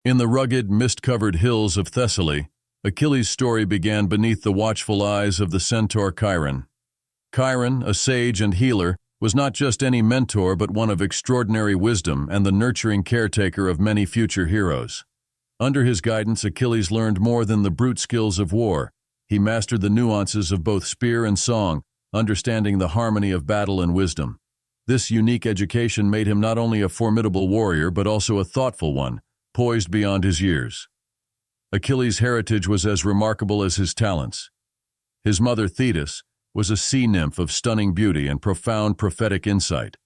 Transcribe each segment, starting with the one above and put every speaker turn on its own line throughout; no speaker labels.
In the rugged, mist-covered hills of Thessaly, Achilles' story began beneath the watchful eyes of the centaur Chiron. Chiron, a sage and healer, was not just any mentor but one of extraordinary wisdom and the nurturing caretaker of many future heroes. Under his guidance, Achilles learned more than the brute skills of war. He mastered the nuances of both spear and song, understanding the harmony of battle and wisdom. This unique education made him not only a formidable warrior but also a thoughtful one, poised beyond his years. Achilles' heritage was as remarkable as his talents. His mother, Thetis, was a sea nymph of stunning beauty and profound prophetic insight.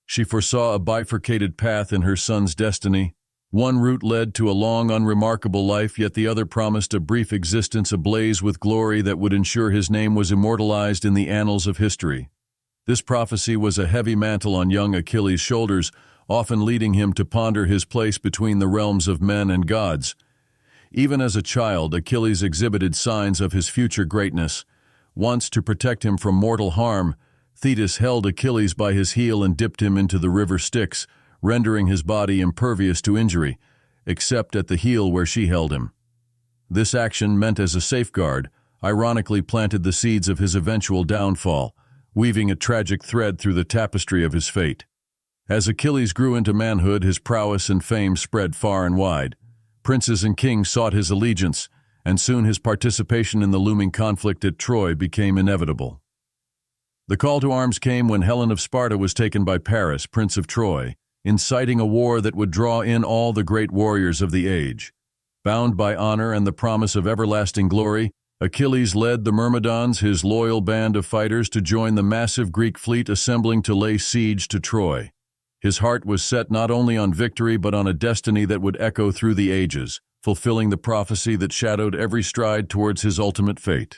She foresaw a bifurcated path in her son's destiny. One route led to a long, unremarkable life, yet the other promised a brief existence ablaze with glory that would ensure his name was immortalized in the annals of history. This prophecy was a heavy mantle on young Achilles' shoulders, often leading him to ponder his place between the realms of men and gods. Even as a child, Achilles exhibited signs of his future greatness. Once, to protect him from mortal harm, Thetis held Achilles by his heel and dipped him into the river Styx, rendering his body impervious to injury, except at the heel where she held him. This action, meant as a safeguard, ironically planted the seeds of his eventual downfall, weaving a tragic thread through the tapestry of his fate. As Achilles grew into manhood, his prowess and fame spread far and wide. Princes and kings sought his allegiance, and soon his participation in the looming conflict at Troy became inevitable. The call to arms came when Helen of Sparta was taken by Paris, Prince of Troy, inciting a war that would draw in all the great warriors of the age. Bound by honor and the promise of everlasting glory, Achilles led the Myrmidons, his loyal band of fighters, to join the massive Greek fleet assembling to lay siege to Troy. His heart was set not only on victory but on a destiny that would echo through the ages, fulfilling the prophecy that shadowed every stride towards his ultimate fate.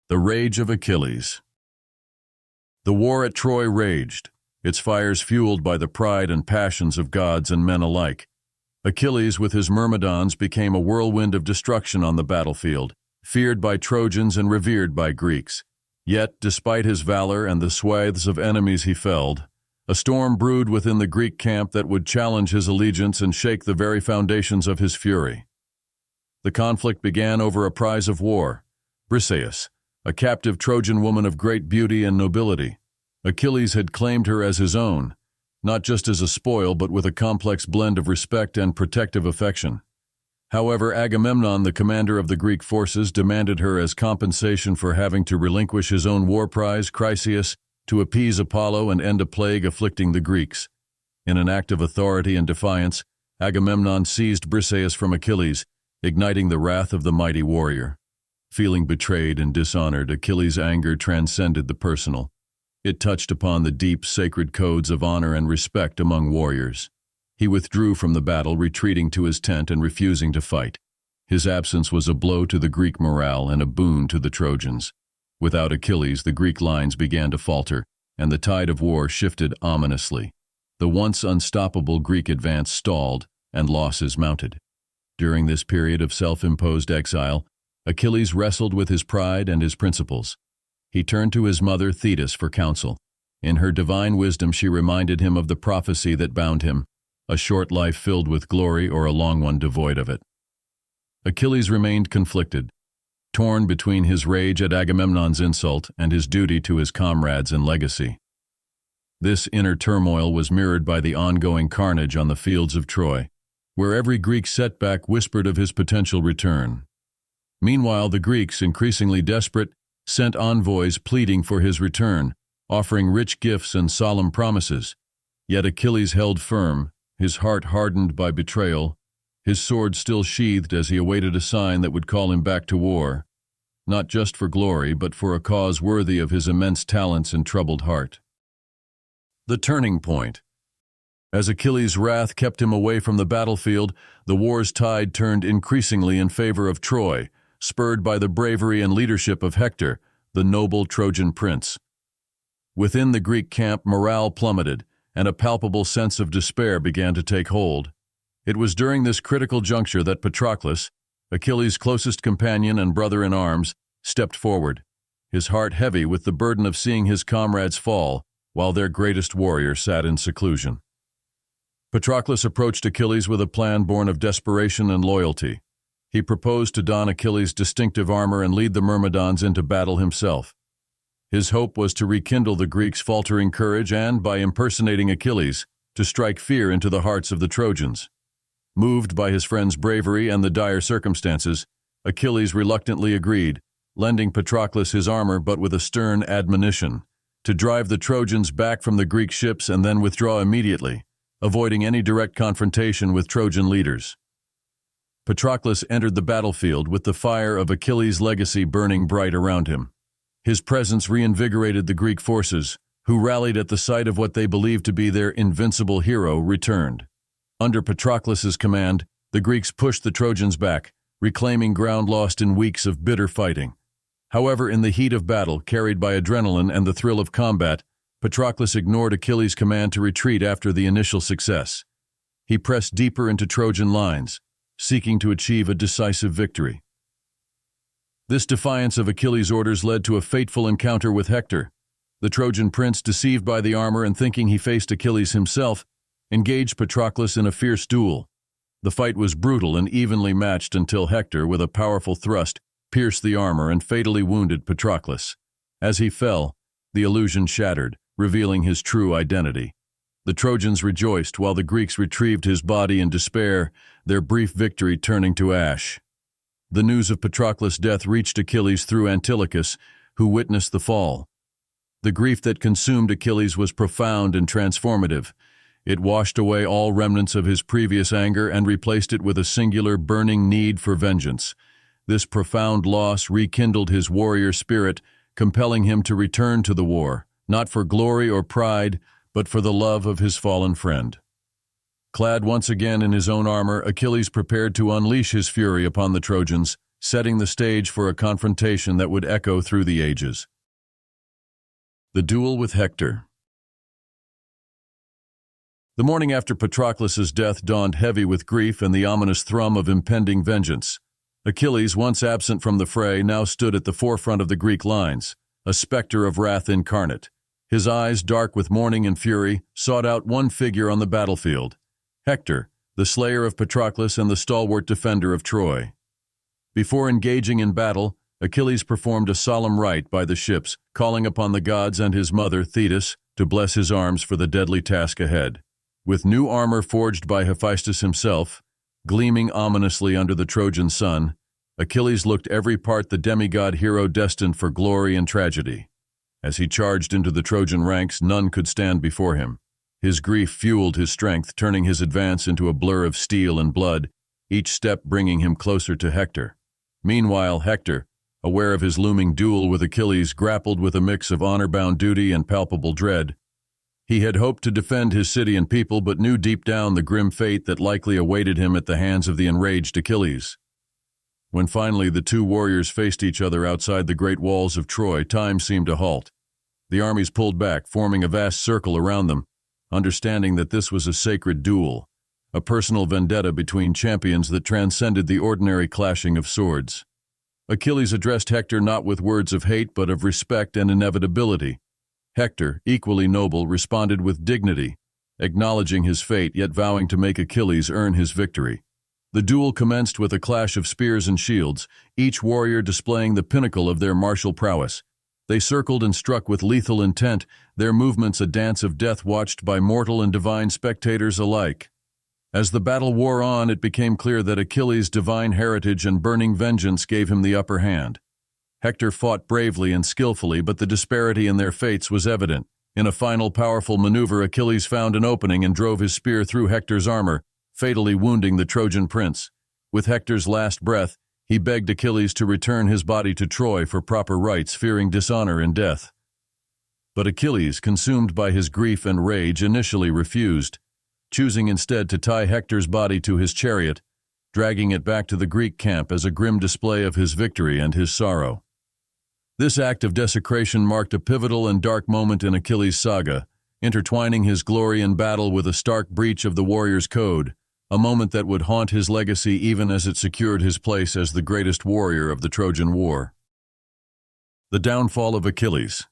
The rage of Achilles. The war at Troy raged, its fires fueled by the pride and passions of gods and men alike. Achilles, with his Myrmidons, became a whirlwind of destruction on the battlefield, feared by Trojans and revered by Greeks. Yet, despite his valor and the swathes of enemies he felled, a storm brewed within the Greek camp that would challenge his allegiance and shake the very foundations of his fury. The conflict began over a prize of war, Briseis, a captive Trojan woman of great beauty and nobility. Achilles had claimed her as his own, not just as a spoil but with a complex blend of respect and protective affection. However, Agamemnon, the commander of the Greek forces, demanded her as compensation for having to relinquish his own war prize, Chryseis, to appease Apollo and end a plague afflicting the Greeks. In an act of authority and defiance, Agamemnon seized Briseis from Achilles, igniting the wrath of the mighty warrior. Feeling betrayed and dishonored, Achilles' anger transcended the personal. It touched upon the deep, sacred codes of honor and respect among warriors. He withdrew from the battle, retreating to his tent and refusing to fight. His absence was a blow to the Greek morale and a boon to the Trojans. Without Achilles, the Greek lines began to falter, and the tide of war shifted ominously. The once unstoppable Greek advance stalled, and losses mounted. During this period of self-imposed exile, Achilles wrestled with his pride and his principles. He turned to his mother Thetis for counsel. In her divine wisdom, she reminded him of the prophecy that bound him, a short life filled with glory or a long one devoid of it. Achilles remained conflicted, torn between his rage at Agamemnon's insult and his duty to his comrades and legacy. This inner turmoil was mirrored by the ongoing carnage on the fields of Troy, where every Greek setback whispered of his potential return. Meanwhile, the Greeks, increasingly desperate, sent envoys pleading for his return, offering rich gifts and solemn promises. Yet Achilles held firm, his heart hardened by betrayal, his sword still sheathed as he awaited a sign that would call him back to war, not just for glory, but for a cause worthy of his immense talents and troubled heart. The turning point. As Achilles' wrath kept him away from the battlefield, the war's tide turned increasingly in favor of Troy, spurred by the bravery and leadership of Hector, the noble Trojan prince. Within the Greek camp, morale plummeted, and a palpable sense of despair began to take hold. It was during this critical juncture that Patroclus, Achilles' closest companion and brother-in-arms, stepped forward, his heart heavy with the burden of seeing his comrades fall while their greatest warrior sat in seclusion. Patroclus approached Achilles with a plan born of desperation and loyalty. He proposed to don Achilles' distinctive armor and lead the Myrmidons into battle himself. His hope was to rekindle the Greeks' faltering courage and, by impersonating Achilles, to strike fear into the hearts of the Trojans. Moved by his friend's bravery and the dire circumstances, Achilles reluctantly agreed, lending Patroclus his armor but with a stern admonition to drive the Trojans back from the Greek ships and then withdraw immediately, avoiding any direct confrontation with Trojan leaders. Patroclus entered the battlefield with the fire of Achilles' legacy burning bright around him. His presence reinvigorated the Greek forces, who rallied at the sight of what they believed to be their invincible hero returned. Under Patroclus's command, the Greeks pushed the Trojans back, reclaiming ground lost in weeks of bitter fighting. However, in the heat of battle, carried by adrenaline and the thrill of combat, Patroclus ignored Achilles' command to retreat after the initial success. He pressed deeper into Trojan lines, seeking to achieve a decisive victory. This defiance of Achilles' orders led to a fateful encounter with Hector. The Trojan prince, deceived by the armor and thinking he faced Achilles himself, engaged Patroclus in a fierce duel. The fight was brutal and evenly matched until Hector, with a powerful thrust, pierced the armor and fatally wounded Patroclus. As he fell, the illusion shattered, revealing his true identity. The Trojans rejoiced while the Greeks retrieved his body in despair, their brief victory turning to ash. The news of Patroclus' death reached Achilles through Antilochus, who witnessed the fall. The grief that consumed Achilles was profound and transformative. It washed away all remnants of his previous anger and replaced it with a singular burning need for vengeance. This profound loss rekindled his warrior spirit, compelling him to return to the war, not for glory or pride, but for the love of his fallen friend. Clad once again in his own armor, Achilles prepared to unleash his fury upon the Trojans, setting the stage for a confrontation that would echo through the ages. The duel with Hector. The morning after Patroclus's death dawned heavy with grief and the ominous thrum of impending vengeance. Achilles, once absent from the fray, now stood at the forefront of the Greek lines, a specter of wrath incarnate. His eyes, dark with mourning and fury, sought out one figure on the battlefield: Hector, the slayer of Patroclus and the stalwart defender of Troy. Before engaging in battle, Achilles performed a solemn rite by the ships, calling upon the gods and his mother, Thetis, to bless his arms for the deadly task ahead. With new armor forged by Hephaestus himself, gleaming ominously under the Trojan sun, Achilles looked every part the demigod hero destined for glory and tragedy. As he charged into the Trojan ranks, none could stand before him. His grief fueled his strength, turning his advance into a blur of steel and blood, each step bringing him closer to Hector. Meanwhile, Hector, aware of his looming duel with Achilles, grappled with a mix of honor-bound duty and palpable dread. He had hoped to defend his city and people, but knew deep down the grim fate that likely awaited him at the hands of the enraged Achilles. When finally the two warriors faced each other outside the great walls of Troy, time seemed to halt. The armies pulled back, forming a vast circle around them, understanding that this was a sacred duel, a personal vendetta between champions that transcended the ordinary clashing of swords. Achilles addressed Hector not with words of hate but of respect and inevitability. Hector, equally noble, responded with dignity, acknowledging his fate yet vowing to make Achilles earn his victory. The duel commenced with a clash of spears and shields, each warrior displaying the pinnacle of their martial prowess. They circled and struck with lethal intent, their movements a dance of death watched by mortal and divine spectators alike. As the battle wore on, it became clear that Achilles' divine heritage and burning vengeance gave him the upper hand. Hector fought bravely and skillfully, but the disparity in their fates was evident. In a final powerful maneuver, Achilles found an opening and drove his spear through Hector's armor, fatally wounding the Trojan prince. With Hector's last breath, he begged Achilles to return his body to Troy for proper rites, fearing dishonor in death. But Achilles, consumed by his grief and rage, initially refused, choosing instead to tie Hector's body to his chariot, dragging it back to the Greek camp as a grim display of his victory and his sorrow. This act of desecration marked a pivotal and dark moment in Achilles' saga, intertwining his glory in battle with a stark breach of the warrior's code, a moment that would haunt his legacy even as it secured his place as the greatest warrior of the Trojan War. The downfall of Achilles.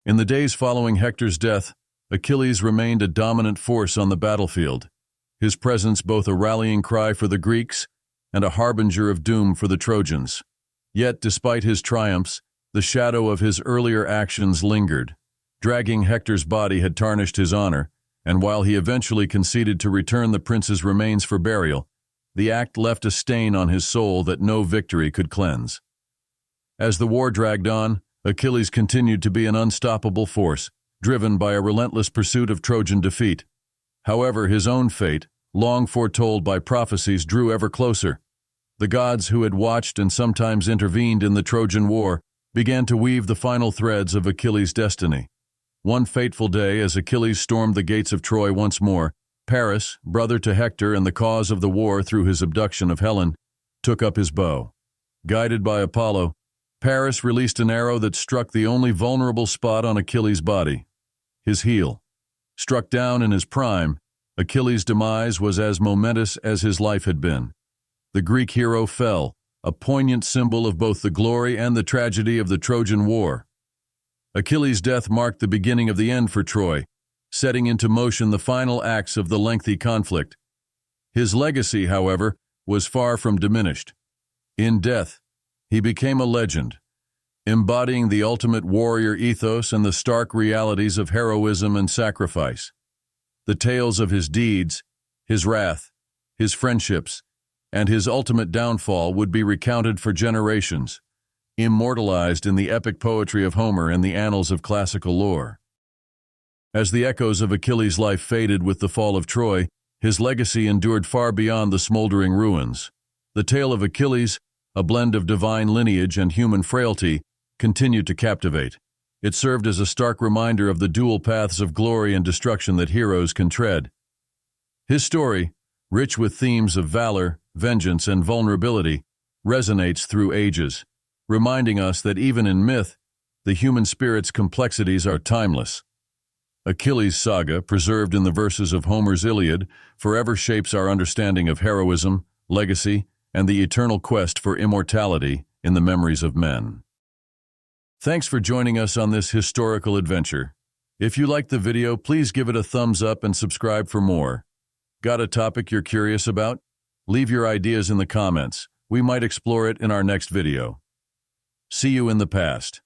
In the days following Hector's death, Achilles remained a dominant force on the battlefield, his presence both a rallying cry for the Greeks and a harbinger of doom for the Trojans. Yet, despite his triumphs, the shadow of his earlier actions lingered. Dragging Hector's body had tarnished his honor, and while he eventually conceded to return the prince's remains for burial, the act left a stain on his soul that no victory could cleanse. As the war dragged on, Achilles continued to be an unstoppable force, driven by a relentless pursuit of Trojan defeat. However, his own fate, long foretold by prophecies, drew ever closer. The gods who had watched and sometimes intervened in the Trojan War began to weave the final threads of Achilles' destiny. One fateful day, as Achilles stormed the gates of Troy once more, Paris, brother to Hector and the cause of the war through his abduction of Helen, took up his bow. Guided by Apollo, Paris released an arrow that struck the only vulnerable spot on Achilles' body, his heel. Struck down in his prime, Achilles' demise was as momentous as his life had been. The Greek hero fell, a poignant symbol of both the glory and the tragedy of the Trojan War. Achilles' death marked the beginning of the end for Troy, setting into motion the final acts of the lengthy conflict. His legacy, however, was far from diminished. In death, he became a legend, embodying the ultimate warrior ethos and the stark realities of heroism and sacrifice. The tales of his deeds, his wrath, his friendships, and his ultimate downfall would be recounted for generations, immortalized in the epic poetry of Homer and the annals of classical lore. As the echoes of Achilles' life faded with the fall of Troy, his legacy endured far beyond the smoldering ruins. The tale of Achilles, a blend of divine lineage and human frailty, continued to captivate. It served as a stark reminder of the dual paths of glory and destruction that heroes can tread. His story, rich with themes of valor, vengeance, and vulnerability, resonates through ages, reminding us that even in myth, the human spirit's complexities are timeless. Achilles' saga, preserved in the verses of Homer's Iliad, forever shapes our understanding of heroism, legacy, and the eternal quest for immortality in the memories of men. Thanks for joining us on this historical adventure. If you liked the video, please give it a thumbs up and subscribe for more. Got a topic you're curious about? Leave your ideas in the comments. We might explore it in our next video. See you in the past.